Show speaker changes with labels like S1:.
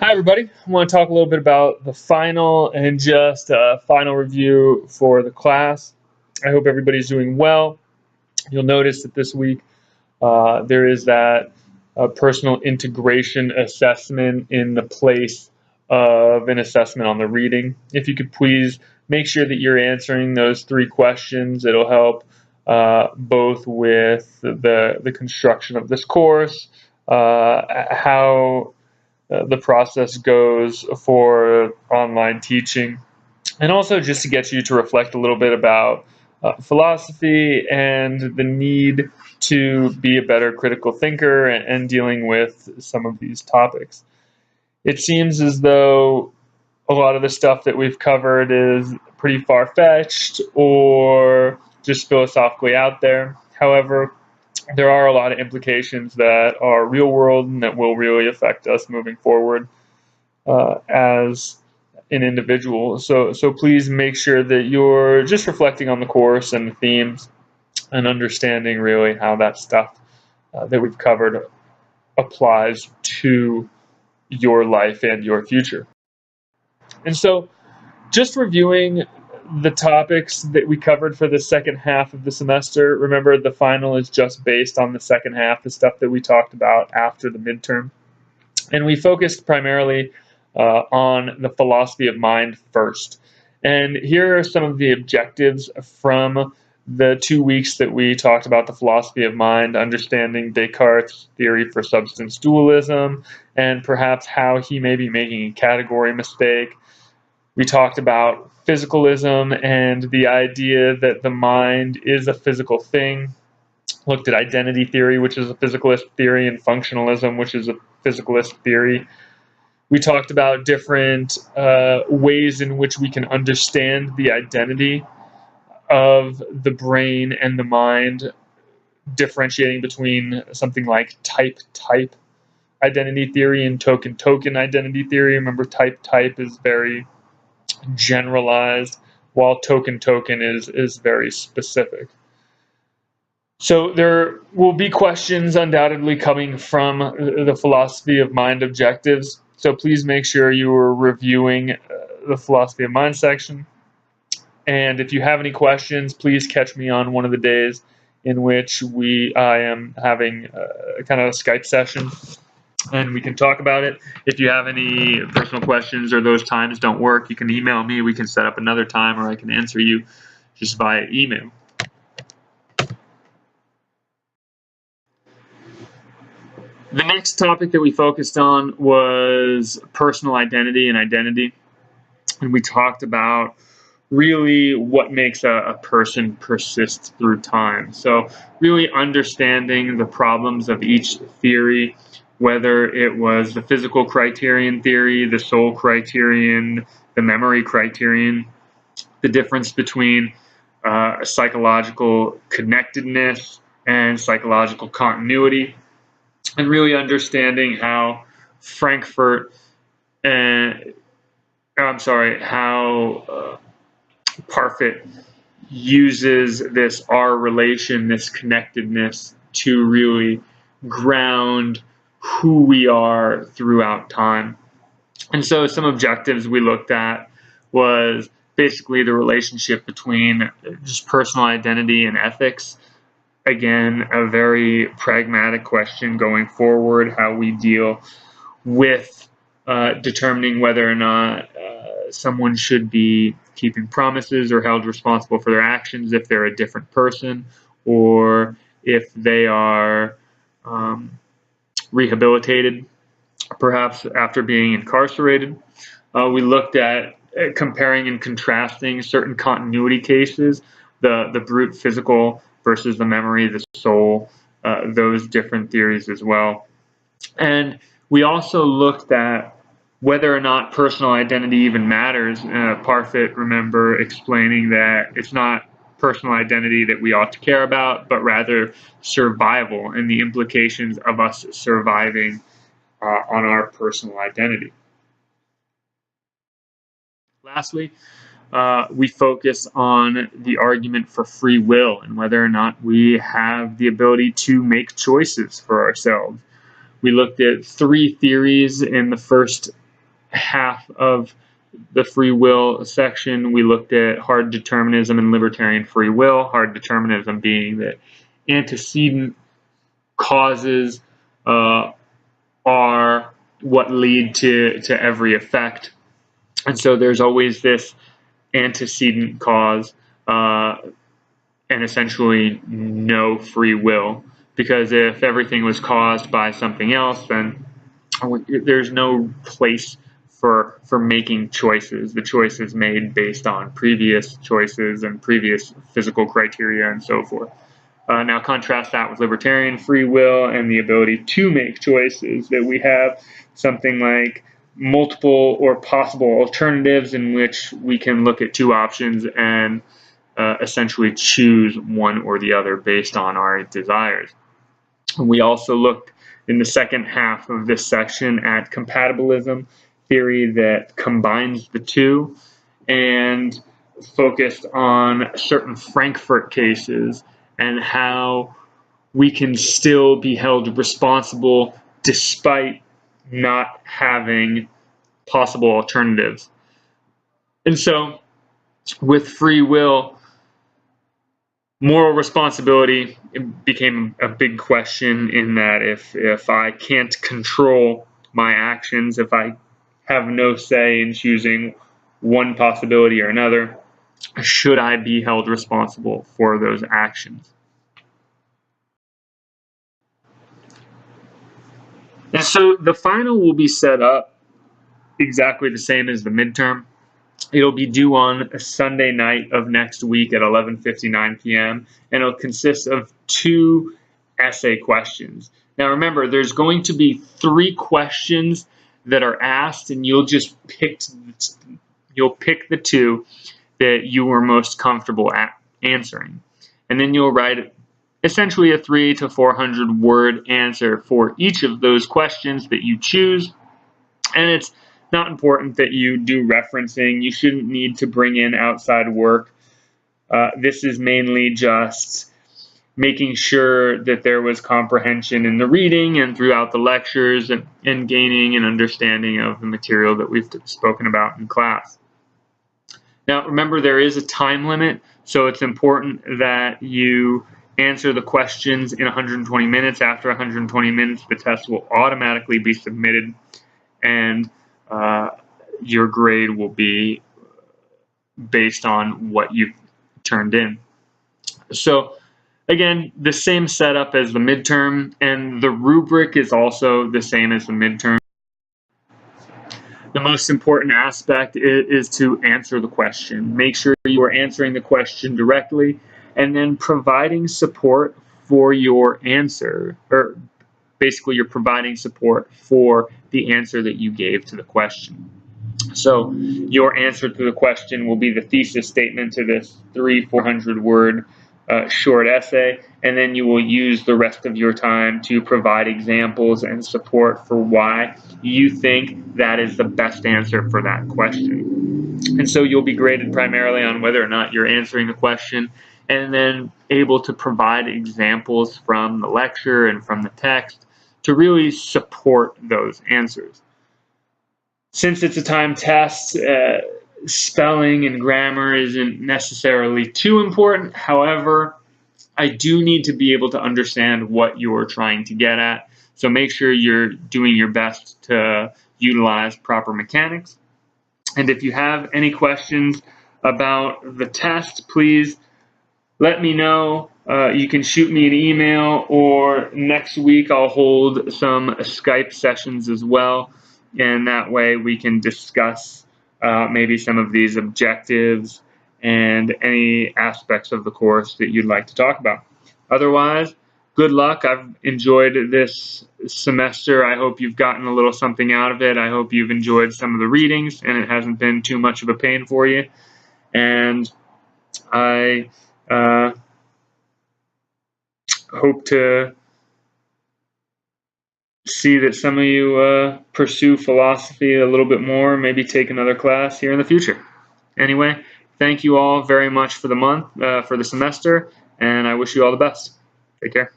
S1: Hi everybody, I want to talk a little bit about the final and just a final review for the class. I hope everybody's doing well. You'll notice that this week there is that personal integration assessment in the place of an assessment on the reading. If you could please make sure that you're answering those 3 questions, it'll help both with the construction of this course, how the process goes for online teaching, and also just to get you to reflect a little bit about philosophy and the need to be a better critical thinker and dealing with some of these topics. It seems as though a lot of the stuff that we've covered is pretty far-fetched or just philosophically out there. However, there are a lot of implications that are real world and that will really affect us moving forward as an individual. So please make sure that you're just reflecting on the course and the themes and understanding really how that stuff that we've covered applies to your life and your future. And so just reviewing the topics that we covered for the second half of the semester. Remember, the final is just based on the second half, the stuff that we talked about after the midterm. And we focused primarily on the philosophy of mind first. And here are some of the objectives from the 2 weeks that we talked about the philosophy of mind, understanding Descartes' theory for substance dualism, and perhaps how he may be making a category mistake. We talked about physicalism and the idea that the mind is a physical thing. Looked at identity theory, which is a physicalist theory, and functionalism, which is a physicalist theory. We talked about different ways in which we can understand the identity of the brain and the mind, differentiating between something like type identity theory and token identity theory. Remember, type is very generalized, while token is very specific. So there will be questions undoubtedly coming from the philosophy of mind objectives. So please make sure you are reviewing the philosophy of mind section. And if you have any questions, please catch me on one of the days in which I am having kind of a Skype session, and we can talk about it. If you have any personal questions or those times don't work, you can email me. We can set up another time, or I can answer you just via email. The next topic that we focused on was personal identity and identity. And we talked about really what makes a person persist through time. So really understanding the problems of each theory, whether it was the physical criterion theory, the soul criterion, the memory criterion, the difference between psychological connectedness and psychological continuity, and really understanding how Parfit uses this R relation, this connectedness, to really ground who we are throughout time. And so some objectives we looked at was basically the relationship between just personal identity and ethics. Again, a very pragmatic question going forward, how we deal with determining whether or not someone should be keeping promises or held responsible for their actions if they're a different person, or if they are rehabilitated, perhaps after being incarcerated. We looked at comparing and contrasting certain continuity cases, the brute physical versus the memory, the soul, those different theories as well. And we also looked at whether or not personal identity even matters. Parfit, remember, explaining that it's not personal identity that we ought to care about, but rather survival and the implications of us surviving on our personal identity. Lastly, we focus on the argument for free will and whether or not we have the ability to make choices for ourselves. We looked at 3 theories in the first half of the free will section, we looked at hard determinism and libertarian free will. Hard determinism being that antecedent causes are what lead to every effect. And so there's always this antecedent cause and essentially no free will. Because if everything was caused by something else, then there's no place for making choices. The choice is made based on previous choices and previous physical criteria and so forth. Now contrast that with libertarian free will and the ability to make choices, that we have something like multiple or possible alternatives in which we can look at two options and essentially choose one or the other based on our desires. And we also looked in the second half of this section at compatibilism, theory that combines the two, and focused on certain Frankfurt cases and how we can still be held responsible despite not having possible alternatives. And so with free will, moral responsibility became a big question, in that if I can't control my actions, if I have no say in choosing one possibility or another, should I be held responsible for those actions? And so the final will be set up exactly the same as the midterm. It'll be due on a Sunday night of next week at 11:59 p.m. and it'll consist of 2 essay questions. Now remember, there's going to be 3 questions that are asked, and you'll pick the 2 that you were most comfortable at answering. And then you'll write essentially a 300 to 400 word answer for each of those questions that you choose. And it's not important that you do referencing. You shouldn't need to bring in outside work. This is mainly just making sure that there was comprehension in the reading and throughout the lectures, and gaining an understanding of the material that we've spoken about in class. Now remember, there is a time limit, so it's important that you answer the questions in 120 minutes. After 120 minutes, the test will automatically be submitted, and your grade will be based on what you've turned in. So again, the same setup as the midterm, and the rubric is also the same as the midterm. The most important aspect is to answer the question. Make sure you are answering the question directly, and then providing support for your answer, or basically you're providing support for the answer that you gave to the question. So your answer to the question will be the thesis statement to this 300-400 word short essay, and then you will use the rest of your time to provide examples and support for why you think that is the best answer for that question. And so you'll be graded primarily on whether or not you're answering the question, and then able to provide examples from the lecture and from the text to really support those answers. Since it's a timed test, spelling and grammar isn't necessarily too important. However, I do need to be able to understand what you're trying to get at. So make sure you're doing your best to utilize proper mechanics. And if you have any questions about the test, please let me know. You can shoot me an email, or next week I'll hold some Skype sessions as well. And that way we can discuss maybe some of these objectives and any aspects of the course that you'd like to talk about. Otherwise, good luck. I've enjoyed this semester. I hope you've gotten a little something out of it. I hope you've enjoyed some of the readings and it hasn't been too much of a pain for you. And I hope to see that some of you pursue philosophy a little bit more, maybe take another class here in the future. Anyway, thank you all very much for the month, for the semester, and I wish you all the best. Take care.